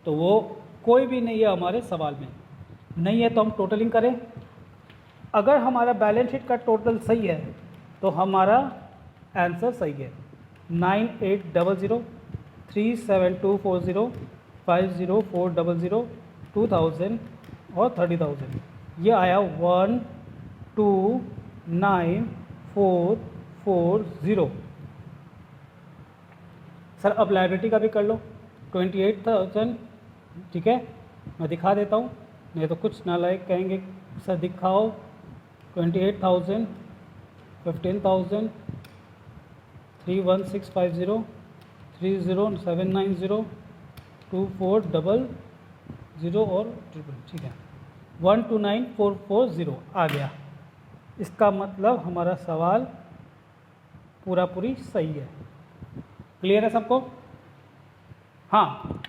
Speaker 1: तो वो कोई भी नहीं है हमारे सवाल में, नहीं है तो हम टोटलिंग करें। अगर हमारा बैलेंस शीट का टोटल सही है तो हमारा आंसर सही है, 98003724050400 2000 और 30,000। ये आया 129,440। सर अब लाइबिलिटी का भी कर लो, 28,000, ठीक है, मैं दिखा देता हूँ, नहीं तो कुछ नालायक कहेंगे सर दिखाओ। 28,000, 15,000, 31650, 30790, 2400 और ट्रिपल, ठीक है, 129,440 आ गया। इसका मतलब हमारा सवाल पूरा पूरी सही है। क्लियर है सबको? हाँ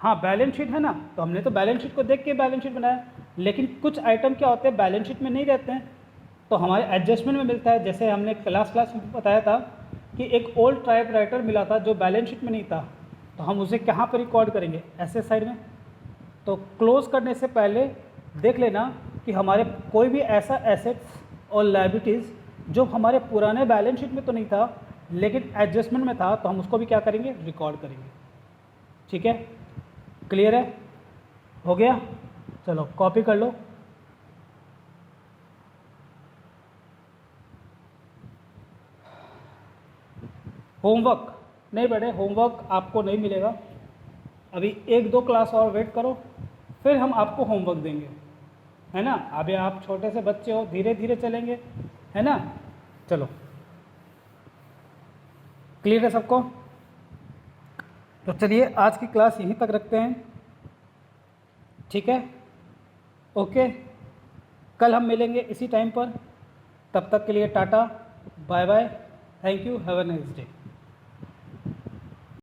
Speaker 1: हाँ, बैलेंस शीट है ना, तो हमने तो बैलेंस शीट को देख के बैलेंस शीट बनाया, लेकिन कुछ आइटम क्या होते हैं बैलेंस शीट में नहीं रहते हैं, तो हमारे एडजस्टमेंट में मिलता है। जैसे हमने क्लास में बताया था कि एक ओल्ड टाइपराइटर मिला था जो बैलेंस शीट में नहीं था, तो हम उसे कहाँ पर रिकॉर्ड करेंगे, ऐसे साइड में। तो क्लोज करने से पहले देख लेना कि हमारे कोई भी ऐसा एसेट्स और लायबिलिटीज़ जो हमारे पुराने बैलेंस शीट में तो नहीं था लेकिन एडजस्टमेंट में था, तो हम उसको भी क्या करेंगे, रिकॉर्ड करेंगे। ठीक है, क्लियर है? हो गया? चलो कॉपी कर लो। होमवर्क नहीं बेटे, होमवर्क आपको नहीं मिलेगा, अभी 1-2 क्लास और वेट करो, फिर हम आपको होमवर्क देंगे, है ना। अभी आप छोटे से बच्चे हो, धीरे धीरे चलेंगे, है ना। चलो क्लियर है सबको? तो चलिए आज की क्लास यहीं तक रखते हैं, ठीक है, ओके। कल हम मिलेंगे इसी टाइम पर, तब तक के लिए tata bye bye, thank you, have a nice day.